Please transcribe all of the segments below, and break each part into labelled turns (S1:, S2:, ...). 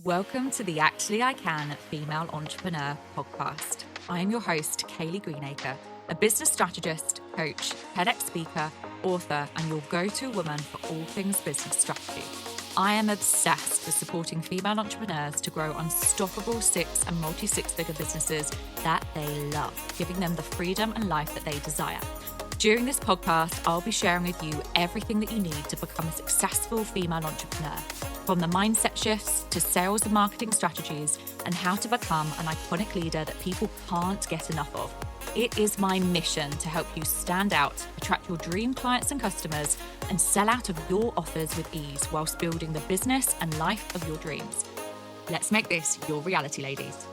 S1: Welcome to the Actually I Can Female Entrepreneur podcast. I am your host, Kayleigh Greenacre, a business strategist, coach, TEDx speaker, author, and your go-to woman for all things business strategy. I am obsessed with supporting female entrepreneurs to grow unstoppable six and multi-six-figure businesses that they love, giving them the freedom and life that they desire. During this podcast, I'll be sharing with you everything that you need to become a successful female entrepreneur, from the mindset shifts to sales and marketing strategies, and how to become an iconic leader that people can't get enough of. It is my mission to help you stand out, attract your dream clients and customers, and sell out of your offers with ease whilst building the business and life of your dreams. Let's make this your reality, ladies.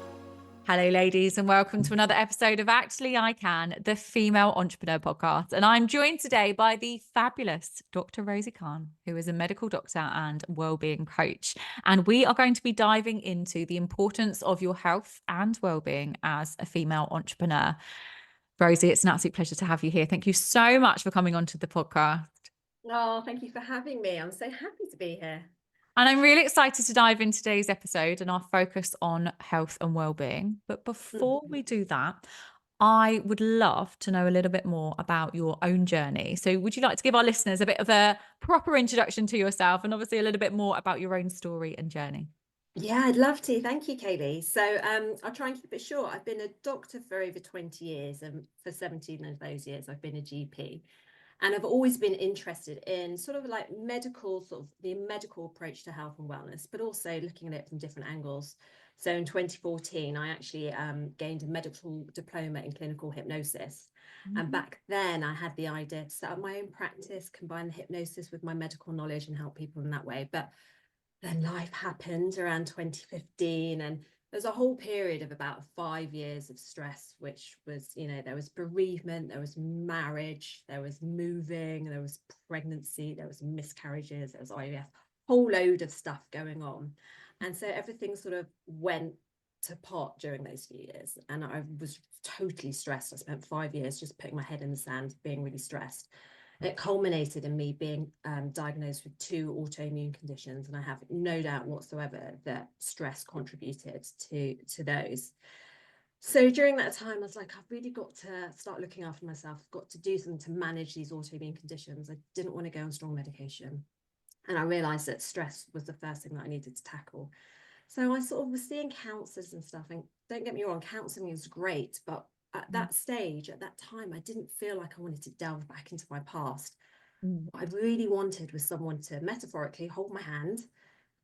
S1: Hello, ladies, and welcome to another episode of Actually I Can, the Female Entrepreneur Podcast. And I'm joined today by the fabulous Dr. Rosie Khan, who is a medical doctor and wellbeing coach. And we are going to be diving into the importance of your health and wellbeing as a female entrepreneur. Rosie, it's an absolute pleasure to have you here. Thank you so much for coming onto the podcast.
S2: Oh, thank you for having me. I'm so happy to be here.
S1: And I'm really excited to dive into today's episode and our focus on health and well-being. But before we do that, I would love to know a little bit more about your own journey. So would you like to give our listeners a bit of a proper introduction to yourself and obviously a little bit more about your own story and journey?
S2: Yeah, I'd love to. Thank you, Kayleigh. So I'll try and keep it short. I've been a doctor for over 20 years, and for 17 of those years, I've been a GP. And I've always been interested in sort of like the medical approach to health and wellness, but also looking at it from different angles. So in 2014, I actually gained a medical diploma in clinical hypnosis.
S1: Mm-hmm.
S2: And back then I had the idea to set up my own practice, combine the hypnosis with my medical knowledge and help people in that way. But then life happened around 2015, and there's a whole period of about 5 years of stress, which was, there was bereavement, there was marriage, there was moving, there was pregnancy, there was miscarriages, there was IVF, whole load of stuff going on. And so everything sort of went to pot during those few years. And I was totally stressed. I spent 5 years just putting my head in the sand, being really stressed. It culminated in me being diagnosed with 2 autoimmune conditions, and I have no doubt whatsoever that stress contributed to those. So during that time, I was like, I've really got to start looking after myself. I've got to do something to manage these autoimmune conditions. I didn't want to go on strong medication, and I realized that stress was the first thing that I needed to tackle. So I sort of was seeing counsellors and stuff, and don't get me wrong, counselling is great, but at that stage, at that time, I didn't feel like I wanted to delve back into my past. What I really wanted was someone to metaphorically hold my hand,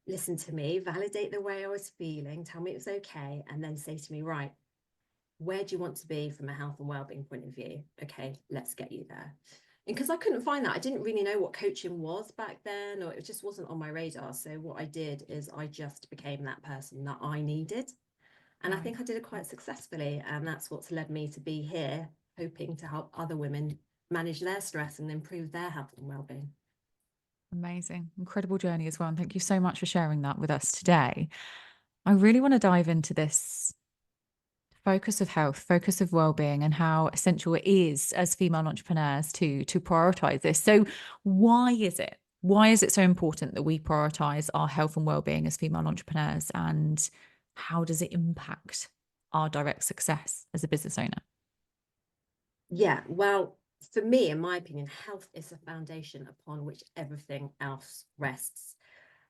S2: listen to me, validate the way I was feeling, tell me it was okay, and then say to me, right, where do you want to be from a health and wellbeing point of view? Okay, let's get you there. And because I couldn't find that, I didn't really know what coaching was back then, or it just wasn't on my radar. So what I did is I just became that person that I needed. And I think I did it quite successfully. And that's what's led me to be here, hoping to help other women manage their stress and improve their health and well-being.
S1: Amazing. Incredible journey as well. And thank you so much for sharing that with us today. I really want to dive into this focus of health, focus of well-being, and how essential it is as female entrepreneurs to prioritize this. So why is it so important that we prioritize our health and well-being as female entrepreneurs, and how does it impact our direct success as a business owner?
S2: Yeah, well, for me, in my opinion, health is the foundation upon which everything else rests,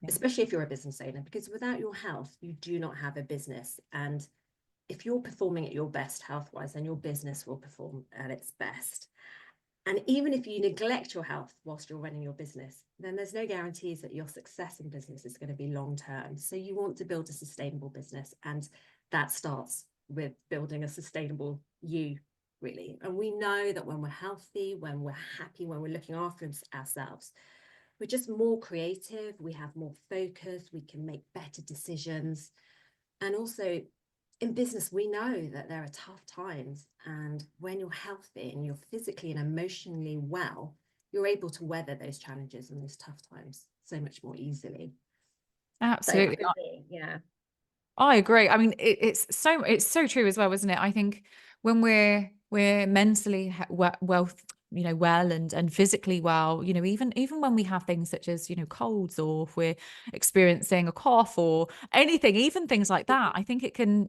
S2: especially if you're a business owner, because without your health, you do not have a business. And if you're performing at your best health-wise, then your business will perform at its best. And even if you neglect your health whilst you're running your business, then there's no guarantees that your success in business is going to be long-term. So you want to build a sustainable business, and that starts with building a sustainable you, really. And we know that when we're healthy, when we're happy, when we're looking after ourselves, we're just more creative, we have more focus, we can make better decisions. And also, in business, we know that there are tough times, and when you're healthy and you're physically and emotionally well, you're able to weather those challenges and those tough times so much more easily.
S1: Absolutely.
S2: So, yeah,
S1: I agree. I mean, it's so true as well, isn't it? I think when we're mentally well and physically well, even when we have things such as, colds, or if we're experiencing a cough or anything, even things like that, I think it can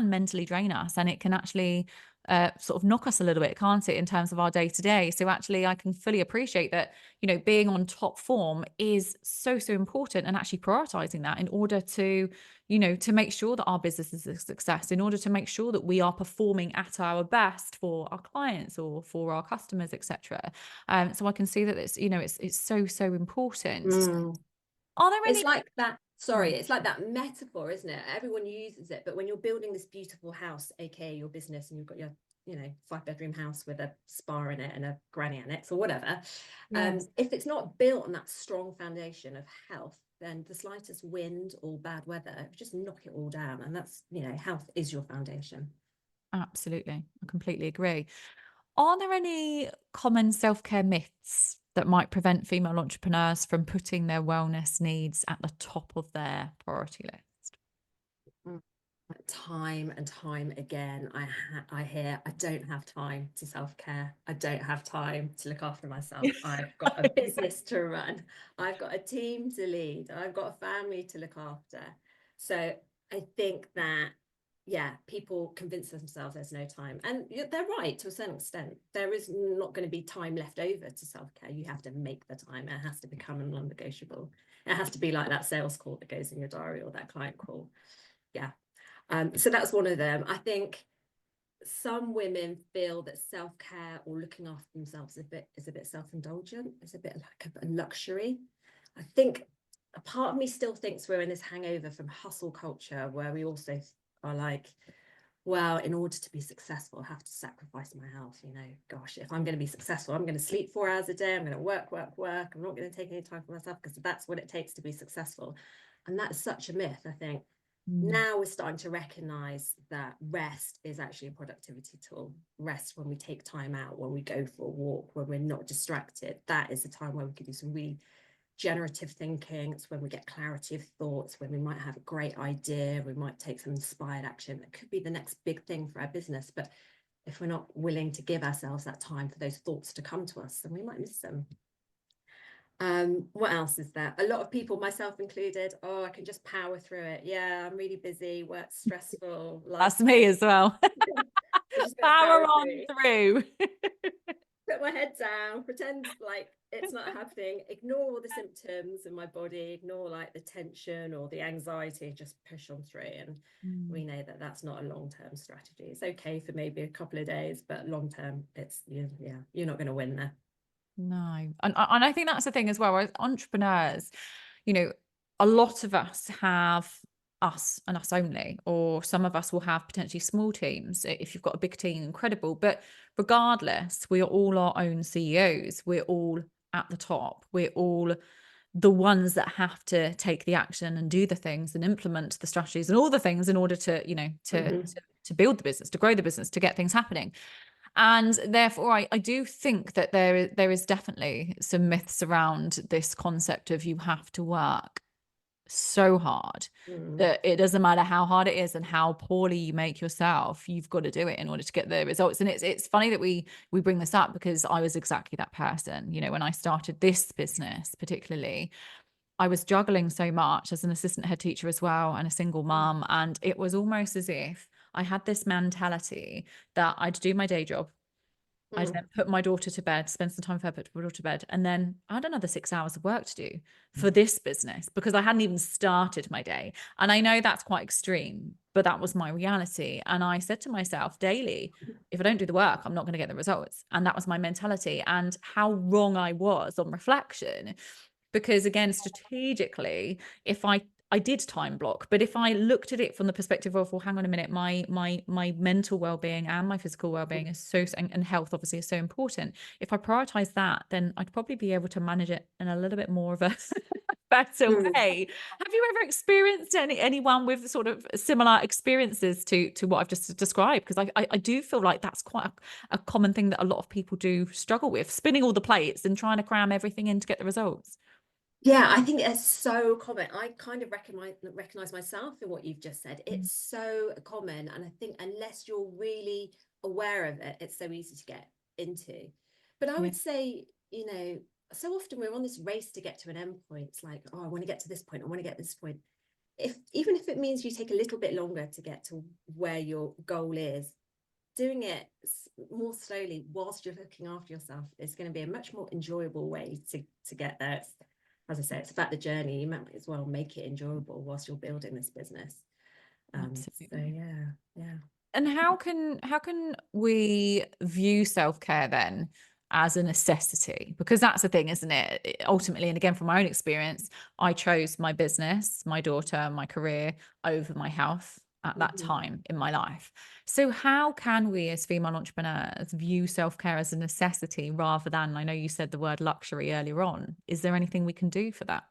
S1: mentally drain us, and it can actually sort of knock us a little bit, can't it, in terms of our day to day. So actually, I can fully appreciate that, being on top form is so, so important, and actually prioritizing that in order to, to make sure that our business is a success, in order to make sure that we are performing at our best for our clients or for our customers, etc. So I can see that it's so, so important.
S2: Mm.
S1: Are there
S2: It's
S1: any?
S2: like that,
S1: Oh,
S2: sorry, it's like that metaphor, isn't it? Everyone uses it, but when you're building this beautiful house, aka your business, and you've got your 5-bedroom house with a spa in it and a granny annex or whatever,
S1: yes.
S2: if it's not built on that strong foundation of health, then the slightest wind or bad weather just knock it all down. And that's, health is your foundation.
S1: Absolutely. I completely agree. Are there any common self-care myths that might prevent female entrepreneurs from putting their wellness needs at the top of their priority list?
S2: Mm. Time and time again, I hear, I don't have time to self-care. I don't have time to look after myself. I've got a business to run. I've got a team to lead. I've got a family to look after. So I think that, yeah, people convince themselves there's no time. And they're right to a certain extent. There is not going to be time left over to self-care. You have to make the time. It has to become a non-negotiable. It has to be like that sales call that goes in your diary, or that client call. Yeah. So that's one of them. I think some women feel that self-care or looking after themselves is a bit self-indulgent. It's a bit like a luxury. I think a part of me still thinks we're in this hangover from hustle culture, where we also are like, well, in order to be successful, I have to sacrifice my health. Gosh, if I'm going to be successful, I'm going to sleep 4 hours a day. I'm going to work. I'm not going to take any time for myself, because that's what it takes to be successful. And that's such a myth, I think. Now we're starting to recognize that rest is actually a productivity tool. Rest, when we take time out, when we go for a walk, when we're not distracted, that is the time where we can do some really generative thinking. It's when we get clarity of thoughts, when we might have a great idea, we might take some inspired action that could be the next big thing for our business. But if we're not willing to give ourselves that time for those thoughts to come to us, then we might miss them. What else is there? A lot of people, myself included, I can just power through it. Yeah, I'm really busy, work's stressful.
S1: That's me as well.
S2: Just gonna
S1: Power
S2: power
S1: on through.
S2: put my head down, pretend like it's not happening, ignore all the symptoms in my body, ignore like the tension or the anxiety, just push on through. And we know that that's not a long-term strategy. It's okay for maybe a couple of days, but long-term, you're not going to win there.
S1: No. And I think that's the thing as well. As entrepreneurs, a lot of us have us and us only, or some of us will have potentially small teams. If you've got a big team, incredible. But regardless, we are all our own CEOs. We're all at the top. We're all the ones that have to take the action and do the things and implement the strategies and all the things in order to, to build the business, to grow the business, to get things happening. And therefore, I do think that there is definitely some myths around this concept of you have to work so hard that it doesn't matter how hard it is and how poorly you make yourself, you've got to do it in order to get the results. And it's funny that we bring this up, because I was exactly that person. When I started this business, particularly, I was juggling so much as an assistant head teacher as well, and a single mum. And it was almost as if I had this mentality that I'd do my day job. I'd then put my daughter to bed, spend some time with her, put my daughter to bed. And then I had another 6 hours of work to do for this business, because I hadn't even started my day. And I know that's quite extreme, but that was my reality. And I said to myself daily, if I don't do the work, I'm not going to get the results. And that was my mentality. And how wrong I was on reflection. Because again, strategically, if I did time block, but if I looked at it from the perspective of, well, hang on a minute, my mental well-being and my physical well-being is and health obviously is so important. If I prioritize that, then I'd probably be able to manage it in a little bit more of a better way. Have you ever experienced anyone with sort of similar experiences to what I've just described? Because I do feel like that's quite a common thing that a lot of people do struggle with, spinning all the plates and trying to cram everything in to get the results.
S2: Yeah, I think it's so common. I kind of recognize myself in what you've just said. It's so common. And I think unless you're really aware of it, it's so easy to get into. But I
S1: Yeah.
S2: would say, you know, so often we're on this race to get to an end point. It's like, oh, I want to get to this point. I want to get to this point. Even if it means you take a little bit longer to get to where your goal is, doing it more slowly whilst you're looking after yourself is going to be a much more enjoyable way to get there. As I say, it's about the journey. You might as well make it enjoyable whilst you're building this business.
S1: Absolutely.
S2: So yeah.
S1: And how can we view self-care then as a necessity? Because that's the thing, isn't it? Ultimately, and again, from my own experience, I chose my business, my daughter, my career over my health at that time in my life. So how can we as female entrepreneurs view self-care as a necessity rather than, I know you said the word luxury earlier on. Is there anything we can do for that?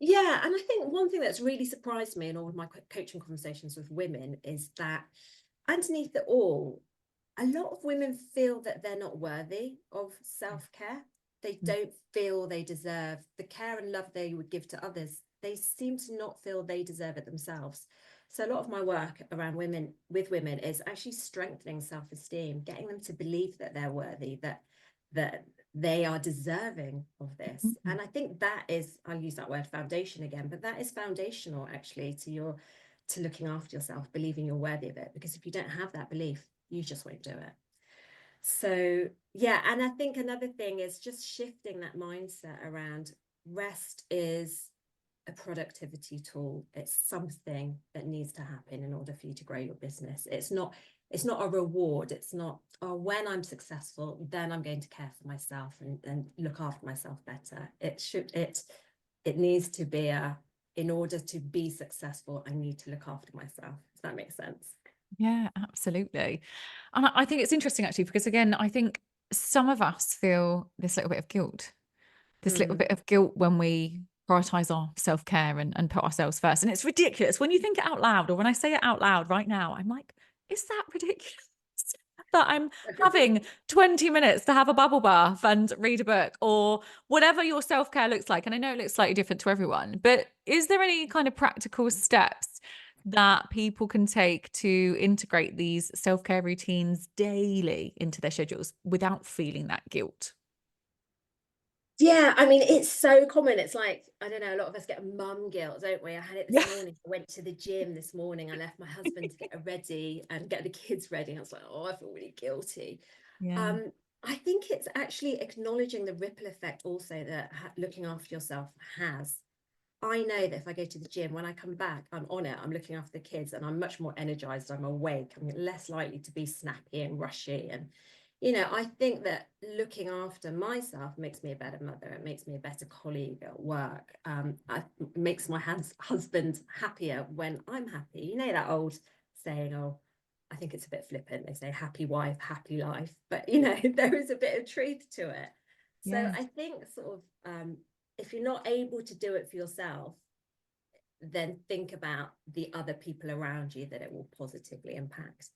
S2: Yeah, and I think one thing that's really surprised me in all of my coaching conversations with women is that underneath it all, a lot of women feel that they're not worthy of self-care. They don't feel they deserve the care and love they would give to others. They seem to not feel they deserve it themselves. So a lot of my work around women with women is actually strengthening self-esteem, getting them to believe that they're worthy, that they are deserving of this. And I think that is, I'll use that word foundation again, but that is foundational actually to looking after yourself, believing you're worthy of it. Because if you don't have that belief, you just won't do it. So yeah, and I think another thing is just shifting that mindset around rest is a productivity tool. It's something that needs to happen in order for you to grow your business. It's not a reward. It's not, oh, when I'm successful, then I'm going to care for myself and look after myself better. It needs to be in order to be successful, I need to look after myself. Does that make sense?
S1: Yeah, absolutely. And I think it's interesting actually, because again, I think some of us feel this little bit of guilt, when we prioritize our self-care and put ourselves first. And it's ridiculous when you think it out loud, or when I say it out loud right now, I'm like, is that ridiculous? That I'm having 20 minutes to have a bubble bath and read a book, or whatever your self-care looks like. And I know it looks slightly different to everyone, but is there any kind of practical steps that people can take to integrate these self-care routines daily into their schedules without feeling that guilt?
S2: Yeah, I mean, it's so common. It's like, I don't know, a lot of us get mum guilt, don't we? I had it this
S1: Yeah.
S2: morning. I went to the gym this morning. I left my husband to get ready and get the kids ready. I was like, oh, I feel really guilty.
S1: Yeah.
S2: I think it's actually acknowledging the ripple effect also that looking after yourself has. I know that if I go to the gym, when I come back, I'm on it, I'm looking after the kids, and I'm much more energized, I'm awake, I'm less likely to be snappy and rushy. And, you know, I think that looking after myself makes me a better mother, it makes me a better colleague at work. It makes my husband happier when I'm happy. You know, that old saying, oh, I think it's a bit flippant. They say happy wife, happy life, but, you know, there is a bit of truth to it. So
S1: Yeah.
S2: I think sort of, if you're not able to do it for yourself, then think about the other people around you that it will positively impact.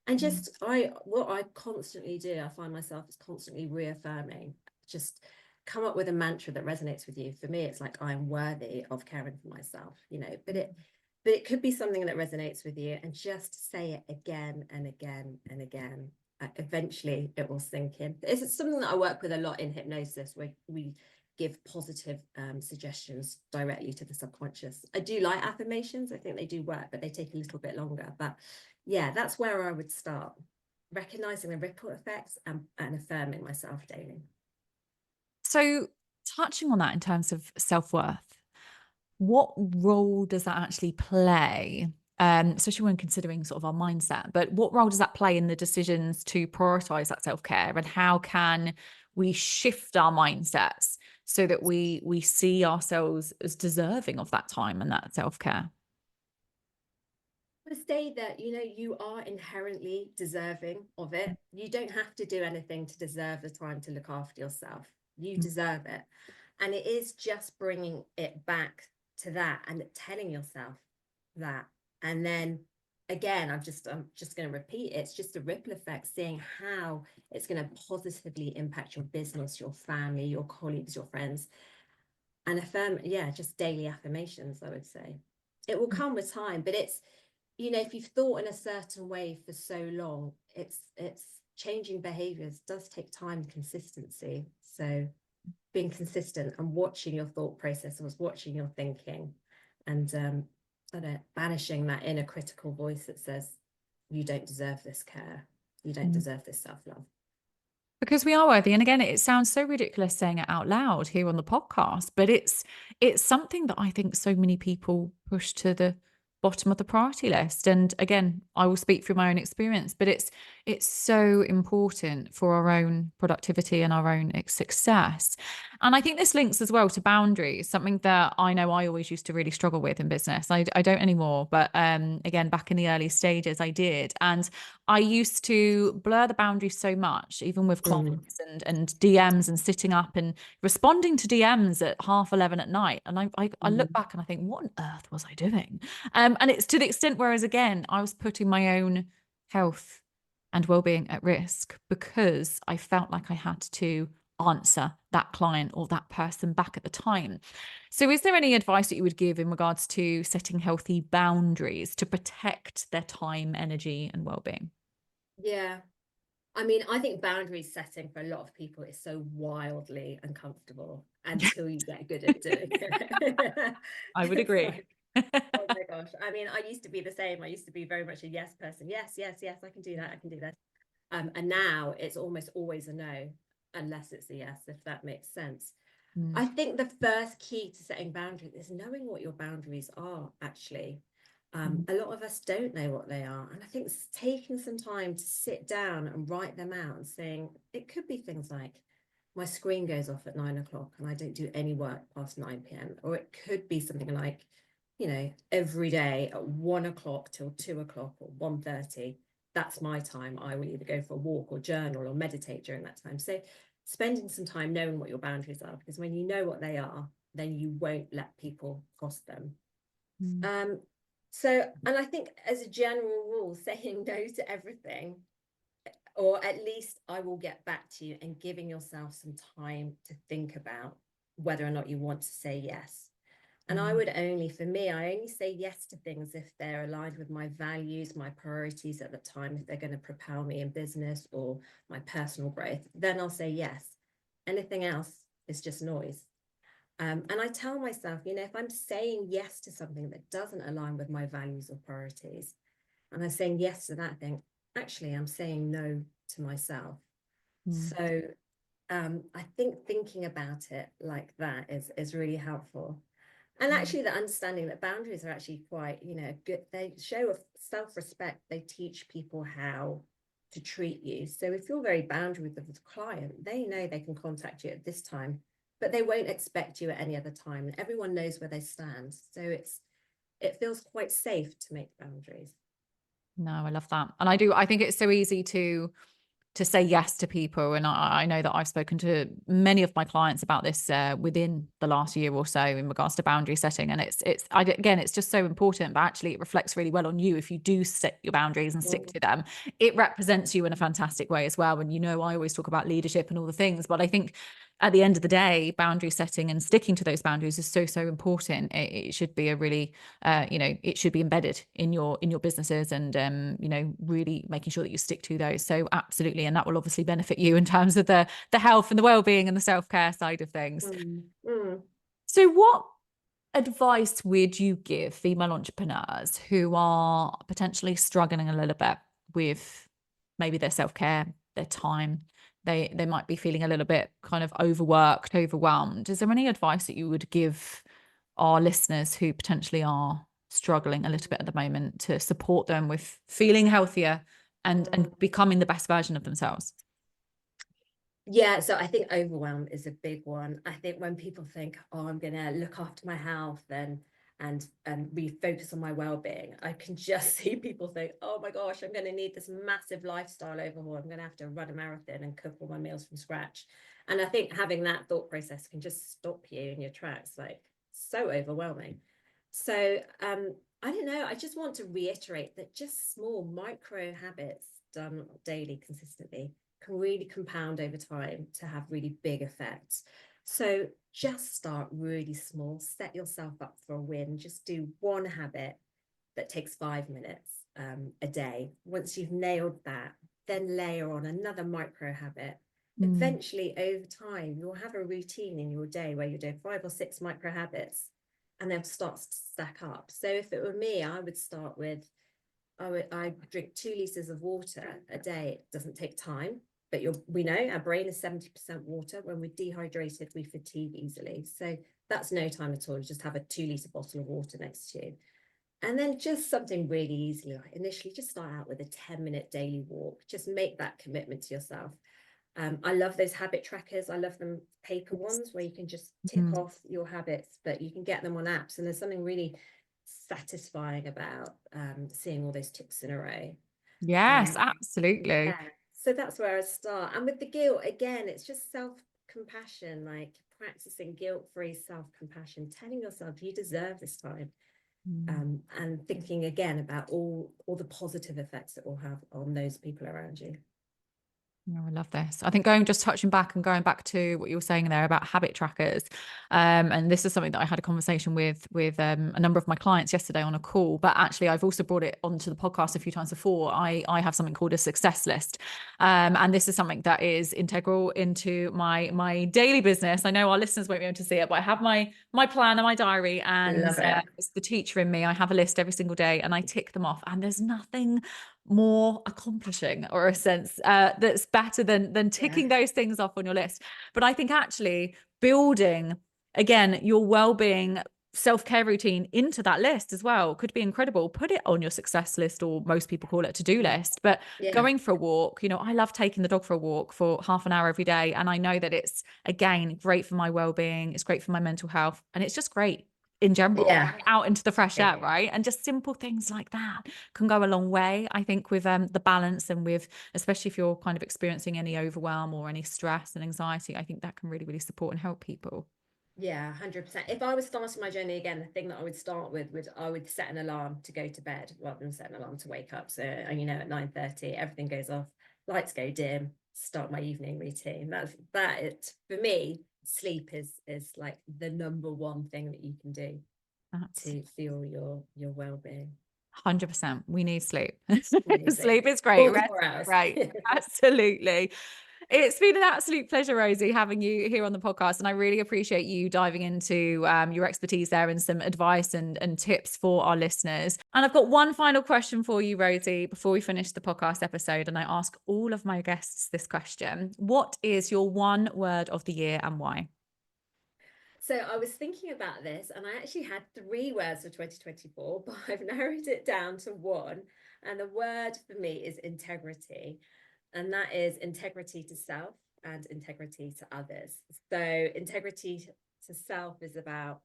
S2: And just what I constantly do, I find myself is constantly reaffirming, just come up with a mantra that resonates with you. For me, it's like, I'm worthy of caring for myself, you know, but it could be something that resonates with you, and just say it again and again and again. Eventually it will sink in. It's something that I work with a lot in hypnosis, where we give positive suggestions directly to the subconscious. I do like affirmations. I think they do work, but they take a little bit longer. But yeah, that's where I would start, recognizing the ripple effects and affirming myself daily.
S1: So, touching on that in terms of self-worth, what role does that actually play? Especially when considering sort of our mindset, but what role does that play in the decisions to prioritize that self-care, and how can we shift our mindsets so that we see ourselves as deserving of that time and that self-care?
S2: To say that, you know, you are inherently deserving of it. You don't have to do anything to deserve the time to look after yourself. You deserve it. And it is just bringing it back to that and telling yourself that. And then again, I'm just going to repeat it. It's just a ripple effect, seeing how it's going to positively impact your business, your family, your colleagues, your friends. And just daily affirmations, I would say. It will come with time, but it's, you know, if you've thought in a certain way for so long, changing behaviors does take time and consistency. So being consistent and watching your thought process, was watching your thinking, and I don't know, banishing that inner critical voice that says you don't deserve this care, you don't deserve this self-love.
S1: Because we are worthy. And again, it sounds so ridiculous saying it out loud here on the podcast, but it's something that I think so many people push to the bottom of the priority list. And again, I will speak through my own experience, but it's so important for our own productivity and our own success. And I think this links as well to boundaries, something that I know I always used to really struggle with in business. I don't anymore, but again, back in the early stages, I did. And I used to blur the boundaries so much, even with clients and DMs, and sitting up and responding to DMs at 11:30 at night. And I look back and I think, what on earth was I doing? And it's to the extent, whereas again, I was putting my own health and well-being at risk because I felt like I had to answer that client or that person back at the time. So is there any advice that you would give in regards to setting healthy boundaries to protect their time, energy, and well-being?
S2: Yeah. I mean, I think boundary setting for a lot of people is so wildly uncomfortable until you get good at doing it.
S1: I would
S2: It's
S1: agree.
S2: like, oh my gosh. I mean, I used to be the same. I used to be very much a yes person. Yes, yes, yes, I can do that. I can do that. And now it's almost always a no, unless it's a yes, if that makes sense. I think the first key to setting boundaries is knowing what your boundaries are, actually. A lot of us don't know what they are. And I think it's taking some time to sit down and write them out and saying, it could be things like, my screen goes off at 9 o'clock and I don't do any work past 9 p.m. Or it could be something like, you know, every day at 1 o'clock till 2 o'clock or 1:30, that's my time. I will either go for a walk or journal or meditate during that time. So spending some time knowing what your boundaries are, because when you know what they are, then you won't let people cross them. So, and I think as a general rule, saying no to everything, or at least I will get back to you, and giving yourself some time to think about whether or not you want to say yes. And I would only, for me, I only say yes to things if they're aligned with my values, my priorities at the time, if they're going to propel me in business or my personal growth, then I'll say yes. Anything else is just noise. And I tell myself, you know, if I'm saying yes to something that doesn't align with my values or priorities, and I'm saying yes to that thing, actually, I'm saying no to myself. So I think thinking about it like that is really helpful. And actually, the understanding that boundaries are actually quite, you know, good. They show a self-respect. They teach people how to treat you. So if you're very boundary with the client, they know they can contact you at this time, but they won't expect you at any other time. And everyone knows where they stand. So it feels quite safe to make boundaries.
S1: No, I love that. And I think it's so easy to say yes to people. And I know that I've spoken to many of my clients about this within the last year or so in regards to boundary setting. And again, it's just so important, but actually it reflects really well on you. If you do set your boundaries and stick to them, it represents you in a fantastic way as well. And, you know, I always talk about leadership and all the things, but I think at the end of the day, boundary setting and sticking to those boundaries is so, so important. It should be a really, you know, it should be embedded in your businesses, and, you know, really making sure that you stick to those. So absolutely. And that will obviously benefit you in terms of the health and the well-being and the self-care side of things. So what advice would you give female entrepreneurs who are potentially struggling a little bit with maybe their self-care, their time? They might be feeling a little bit kind of overworked, overwhelmed. Is there any advice that you would give our listeners who potentially are struggling a little bit at the moment to support them with feeling healthier and becoming the best version of themselves?
S2: Yeah, so I think overwhelm is a big one. I think when people think, oh, I'm going to look after my health and refocus on my well-being, I can just see people think, oh my gosh, I'm going to need this massive lifestyle overhaul. I'm going to have to run a marathon and cook all my meals from scratch. And I think having that thought process can just stop you in your tracks, like so overwhelming. So I don't know, I just want to reiterate that just small micro habits done daily consistently can really compound over time to have really big effects. So just start really small, set yourself up for a win. Just do one habit that takes 5 minutes a day. Once you've nailed that, then layer on another micro habit. Eventually, over time, you'll have a routine in your day where you're doing 5 or 6 micro habits, and they'll start to stack up. So if it were me, I would start with, I drink 2 liters of water a day. It doesn't take time, but we know our brain is 70% water. When we're dehydrated, we fatigue easily. So that's no time at all. You just have a 2-liter bottle of water next to you. And then just something really easy, like initially just start out with a 10-minute daily walk. Just make that commitment to yourself. I love those habit trackers. I love them paper ones where you can just tick off your habits, but you can get them on apps. And there's something really satisfying about seeing all those ticks in a row.
S1: Yes, absolutely.
S2: Yeah. So that's where I start. And with the guilt, again, it's just self-compassion, like practicing guilt-free self-compassion, telling yourself you deserve this time. And thinking again about all the positive effects it will have on those people around you.
S1: Oh, I love this. I think touching back and going back to what you were saying there about habit trackers. And this is something that I had a conversation with a number of my clients yesterday on a call, but actually I've also brought it onto the podcast a few times before. I have something called a success list. And this is something that is integral into my daily business. I know our listeners won't be able to see it, but I have my plan and my diary, and it's the teacher in me. I have a list every single day and I tick them off, and there's nothing more accomplishing or a sense that's better than ticking those things off on your list. But I think actually building again your well-being self-care routine into that list as well could be incredible. Put it on your success list, or most people call it a to-do list, but going for a walk, I love taking the dog for a walk for half an hour every day, and I know that it's again great for my well-being, it's great for my mental health, and it's just great in general, out into the fresh air, right? And just simple things like that can go a long way, I think, with the balance, and with, especially if you're kind of experiencing any overwhelm or any stress and anxiety, I think that can really, really support and help people.
S2: Yeah, 100%. If I was starting my journey again, the thing that I would start with I would set an alarm to go to bed rather than set an alarm to wake up. So, at 9:30, everything goes off, lights go dim, start my evening routine. For me, sleep is like the number one thing that you can do to feel your well-being.
S1: 100%. We need sleep.
S2: Amazing.
S1: Sleep is great.
S2: 4 hours.
S1: Right. Absolutely. It's been an absolute pleasure, Rosie, having you here on the podcast. And I really appreciate you diving into your expertise there and some advice and tips for our listeners. And I've got one final question for you, Rosie, before we finish the podcast episode. And I ask all of my guests this question. What is your one word of the year and why?
S2: So I was thinking about this, and I actually had 3 words for 2024, but I've narrowed it down to 1. And the word for me is integrity. And that is integrity to self and integrity to others. So integrity to self is about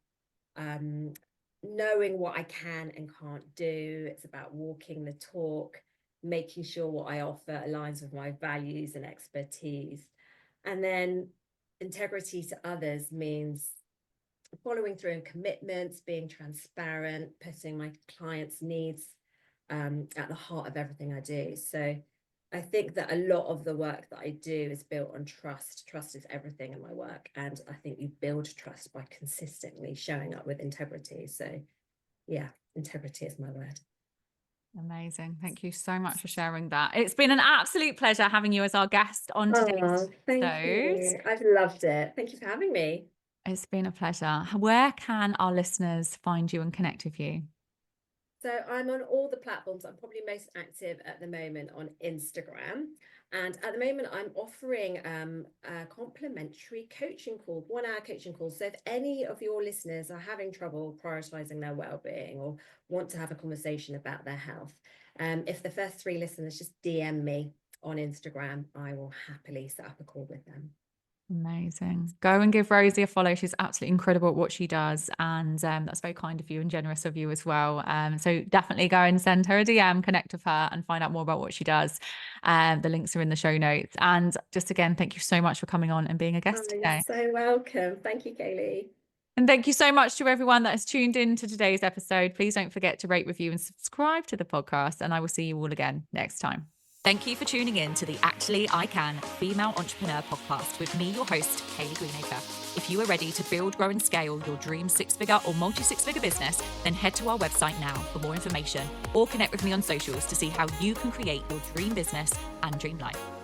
S2: knowing what I can and can't do. It's about walking the talk, making sure what I offer aligns with my values and expertise. And then integrity to others means following through on commitments, being transparent, putting my clients' needs at the heart of everything I do. So I think that a lot of the work that I do is built on trust. Trust is everything in my work. And I think you build trust by consistently showing up with integrity. So yeah, integrity is my word.
S1: Amazing. Thank you so much for sharing that. It's been an absolute pleasure having you as our guest on today's episode.
S2: Thank you. I've loved it. Thank you for having me.
S1: It's been a pleasure. Where can our listeners find you and connect with you?
S2: So I'm on all the platforms. I'm probably most active at the moment on Instagram. And at the moment, I'm offering a complimentary coaching call, 1-hour coaching call. So if any of your listeners are having trouble prioritizing their well-being or want to have a conversation about their health, if the first 3 listeners just DM me on Instagram, I will happily set up a call with them.
S1: Amazing. Go and give Rosie a follow. She's absolutely incredible at what she does. And that's very kind of you and generous of you as well. So definitely go and send her a DM, connect with her and find out more about what she does. The links are in the show notes. And just again, thank you so much for coming on and being a guest today.
S2: You're so welcome. Thank you, Kayleigh.
S1: And thank you so much to everyone that has tuned in to today's episode. Please don't forget to rate, review and subscribe to the podcast. And I will see you all again next time. Thank you for tuning in to the Actually I Can Female Entrepreneur podcast with me, your host, Kayleigh Greenacre. If you are ready to build, grow and scale your dream six-figure or multi-six-figure business, then head to our website now for more information or connect with me on socials to see how you can create your dream business and dream life.